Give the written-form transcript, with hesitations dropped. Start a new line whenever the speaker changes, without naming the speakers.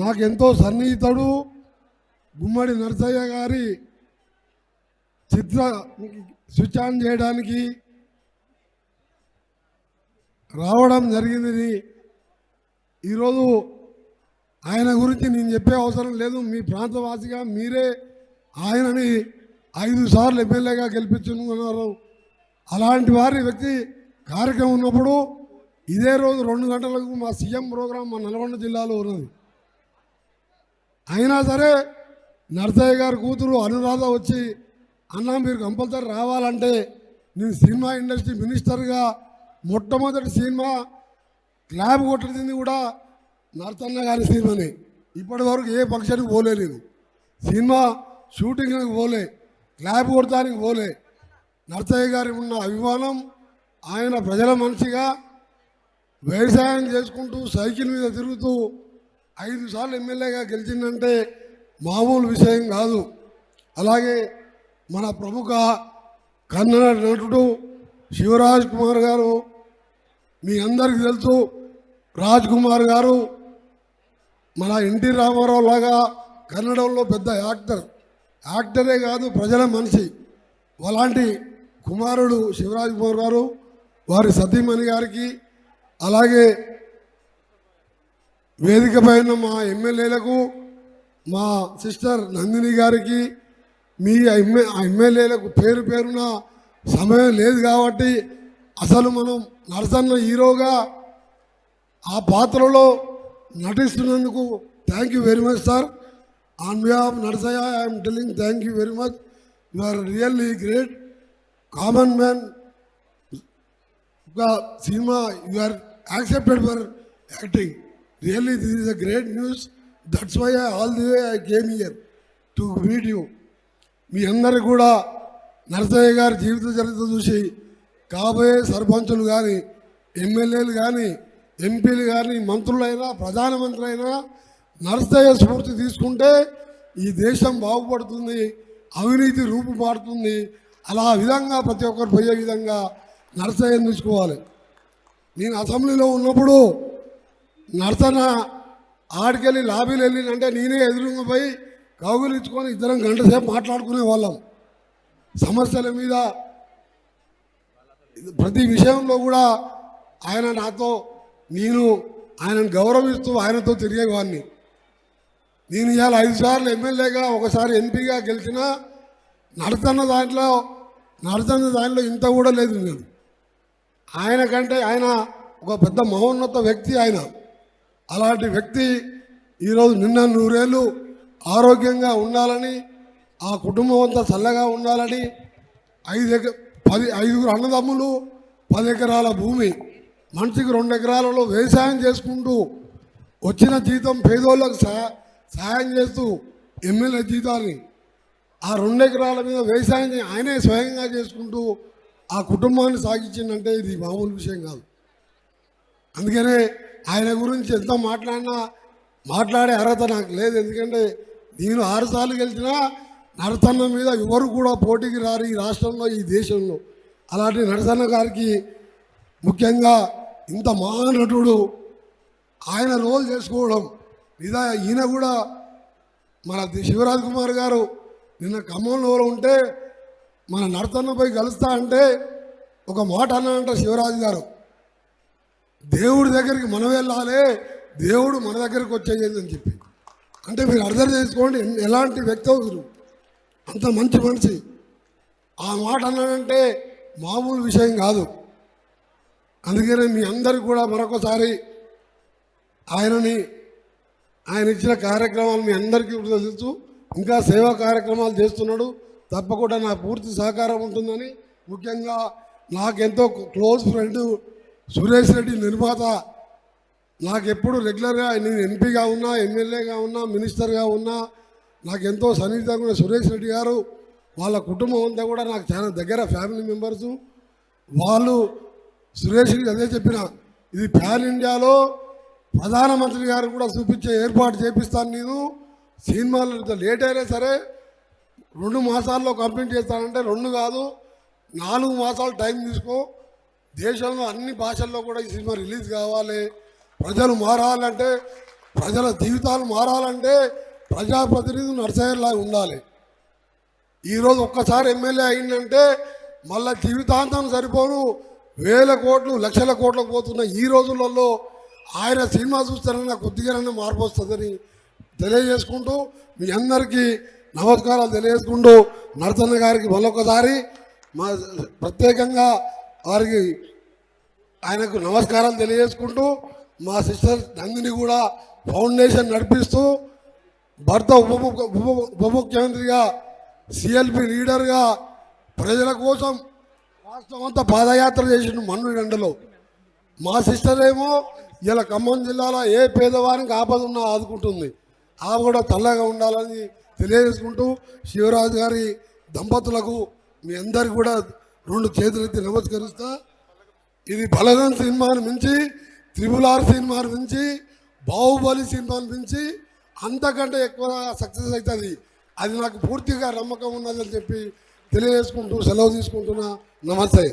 నాకెంతో సన్నిహితుడు గుమ్మడి నరసయ్య గారి చిత్ర స్విచ్ ఆన్ చేయడానికి రావడం జరిగింది. ఈరోజు ఆయన గురించి నేను చెప్పే అవసరం లేదు. మీ ప్రాంతవాసిగా మీరే ఆయనని 5 సార్లు ఎమ్మెల్యేగా గెలిపించుకున్నారు. అలాంటి వారి వ్యక్తి కార్యక్రమం ఉన్నప్పుడు ఇదే రోజు 2 గంటలకు మా సీఎం ప్రోగ్రాం మా నల్గొండ జిల్లాలో ఉన్నది. అయినా సరే నరసయ్య గారి కూతురు అనురాధ వచ్చి అన్న మీరు కంపల్సరీ రావాలంటే నేను సినిమా ఇండస్ట్రీ మినిస్టర్గా మొట్టమొదటి సినిమా క్లాబ్ కొట్టింది కూడా నరసన్న గారి సినిమాని. ఇప్పటి వరకు ఏ ఫంక్షన్కి పోలే, నేను సినిమా షూటింగ్కి పోలే, క్లాబ్ కొడతానికి పోలే. నరసయ్య గారి ఉన్న అభిమానం, ఆయన ప్రజల మనిషిగా వ్యవసాయం చేసుకుంటూ సైకిల్ మీద తిరుగుతూ 5 సార్లు ఎమ్మెల్యేగా గెలిచిందంటే మామూలు విషయం కాదు. అలాగే మన ప్రముఖ కన్నడ నటుడు శివరాజ్ కుమార్ గారు, మీ అందరికీ తెలుసు. రాజ్ కుమార్ గారు మన ఎన్టీ రామారావు లాగా కన్నడంలో పెద్ద యాక్టరే కాదు, ప్రజల మనిషి. అలాంటి కుమారుడు శివరాజ్ కుమార్ గారు, వారి సతీమణి గారికి, అలాగే వేదిక పైన మా ఎమ్మెల్యేలకు, మా సిస్టర్ నందిని గారికి, మీ ఎమ్మెల్యేలకు పేరు పేరున సమయం లేదు కాబట్టి అసలు మనం నరసన్న హీరోగా ఆ పాత్రలో నటిస్తున్నందుకు thank you very much sir. On behalf of Narasayya I'm telling thank you very much. You are really great common man. ఒక cinema you are accepted for acting. Really this is a great news. That's why all the way I came here to meet you. మీ అందరికి కూడా నరసయ్య గారి జీవిత చరిత్ర చూసి కాబోయే సర్పంచులు కానీ, ఎమ్మెల్యేలు కానీ, ఎంపీలు కానీ, మంత్రులైనా, ప్రధానమంత్రి అయినా నరసయ్య స్ఫూర్తి తీసుకుంటే ఈ దేశం బాగుపడుతుంది, అవినీతి రూపుమారుతుంది. అలా విధంగా ప్రతి ఒక్కరు పోయే విధంగా నరసయ్యను తీసుకోవాలి. నేను అసెంబ్లీలో ఉన్నప్పుడు నరసన్న ఆడికెళ్ళి లాబీలు వెళ్ళిందంటే నేనే ఎదురుగా పోయి కౌగులించుకొని ఇద్దరం గంట సేపు మాట్లాడుకునే వాళ్ళం. సమస్యల మీద ప్రతి విషయంలో కూడా ఆయన నాతో, నేను ఆయనను గౌరవిస్తూ ఆయనతో తిరిగేవాడిని. నేను ఇవాళ 5 సార్లు ఎమ్మెల్యేగా, ఒకసారి ఎంపీగా గెలిచిన నరసన్న దాంట్లో ఇంత కూడా లేదు. నేను ఆయన కంటే ఆయన ఒక పెద్ద మహోన్నత వ్యక్తి ఆయన. అలాంటి వ్యక్తి ఈరోజు నిన్న 100 ఏళ్ళు ఆరోగ్యంగా ఉండాలని, ఆ కుటుంబం అంతా చల్లగా ఉండాలని 5 అన్నదమ్ములు, 10 ఎకరాల భూమి, మనిషికి 2 ఎకరాలలో వ్యవసాయం చేసుకుంటూ వచ్చిన జీతం పేదోళ్ళకు సహాయం చేస్తూ ఎమ్మెల్యే జీతాన్ని ఆ 2 ఎకరాల మీద వ్యవసాయం ఆయనే స్వయంగా చేసుకుంటూ ఆ కుటుంబాన్ని సాగించిందంటే ఇది మామూలు విషయం కాదు. అందుకనే ఆయన గురించి ఎంత మాట్లాడినా మాట్లాడే అర్హత నాకు లేదు. ఎందుకంటే నేను 6 సార్లు గెలిచినా నరసన్న మీద ఎవరు కూడా పోటీకి రారు ఈ రాష్ట్రంలో, ఈ దేశంలో. అలాంటి నరసన్న గారికి ముఖ్యంగా ఇంత మహానటుడు ఆయన రోల్ చేసుకోవడం ఈయన కూడా మన శివరాజ్ కుమార్ గారు నిన్న ఖమ్మంలో ఉంటే మన నరసన్నపై కలుస్తా అంటే ఒక మాట అన్నాడంట శివరాజు గారు, దేవుడి దగ్గరికి మనం వెళ్ళాలి, దేవుడు మన దగ్గరికి వచ్చేది అని చెప్పి. అంటే మీరు అర్థం చేసుకోండి ఎలాంటి వ్యక్తి మీరు, అంత మంచి మనిషి. ఆ మాట అన్నాడంటే మామూలు విషయం కాదు. అందుకనే మీ అందరికీ కూడా మరొకసారి ఆయన ఇచ్చిన కార్యక్రమాలు మీ అందరికీ కూడా తెలుసు. ఇంకా సేవా కార్యక్రమాలు చేస్తున్నాడు. తప్పకుండా నా పూర్తి సహకారం ఉంటుందని, ముఖ్యంగా నాకెంతో క్లోజ్ ఫ్రెండ్ సురేష్ రెడ్డి నిర్మాత, నాకెప్పుడు రెగ్యులర్గా నేను ఎంపీగా ఉన్నా, ఎమ్మెల్యేగా ఉన్నా, మినిస్టర్గా ఉన్నా నాకెంతో సన్నిహితంగా ఉన్న సురేష్ రెడ్డి గారు, వాళ్ళ కుటుంబం అంతా కూడా నాకు చాలా దగ్గర ఫ్యామిలీ మెంబర్సు. వాళ్ళు సురేష్కి అదే చెప్పిన, ఇది ప్యాన్ ఇండియాలో ప్రధానమంత్రి గారు కూడా చూపించే ఏర్పాటు చేపిస్తాను. నేను సినిమాలు లేట్ అయినా సరే 2 మాసాల్లో కంప్లీట్ చేస్తానంటే 2 కాదు 4 మాసాలు టైం తీసుకో. దేశంలో అన్ని భాషల్లో కూడా ఈ సినిమా రిలీజ్ కావాలి, ప్రజలు మారాలంటే ప్రజల జీవితాలు మారాలంటే ప్రజాప్రతినిధులు నర్సయ్యలాగా ఉండాలి. ఈరోజు ఒక్కసారి ఎమ్మెల్యే అయిందంటే మళ్ళా జీవితాంతం సరిపోను వేల కోట్లు లక్షల కోట్లకు పోతున్న ఈ రోజులలో ఆయన సినిమా చూస్తారన్న కొద్దిగానన్నా మార్పు వస్తుందని తెలియజేసుకుంటూ మీ అందరికీ నమస్కారాలు తెలియజేసుకుంటూ నరసన్న గారికి మరొకసారి మా ప్రత్యేకంగా వారికి ఆయనకు నమస్కారాలు తెలియజేసుకుంటూ మా సిస్టర్ నందిని కూడా ఫౌండేషన్ నడిపిస్తూ భర్త ఉప ముఖ్యమంత్రిగా సిఎల్పి లీడర్గా ప్రజల కోసం రాష్ట్రం అంతా పాదయాత్ర చేసిన మన్ను ఎండలో మా సిస్టర్ ఏమో ఇలా ఖమ్మం జిల్లాలో ఏ పేదవానికి ఆపద ఉన్నా ఆదుకుంటుంది. ఆమె కూడా చల్లగా ఉండాలని తెలియజేసుకుంటూ శివరాజు గారి దంపతులకు మీ అందరికి కూడా 2 చేతులెత్తి నమస్కరిస్తా. ఇది బలగం సినిమాను మించి RRR సినిమాను మించి బాహుబలి సినిమాను మించి అంతకంటే ఎక్కువ సక్సెస్ అవుతుంది. అది నాకు పూర్తిగా నమ్మకం ఉన్నదని చెప్పి తెలియజేసుకుంటూ సెలవు తీసుకుంటున్నా. నమస్తే.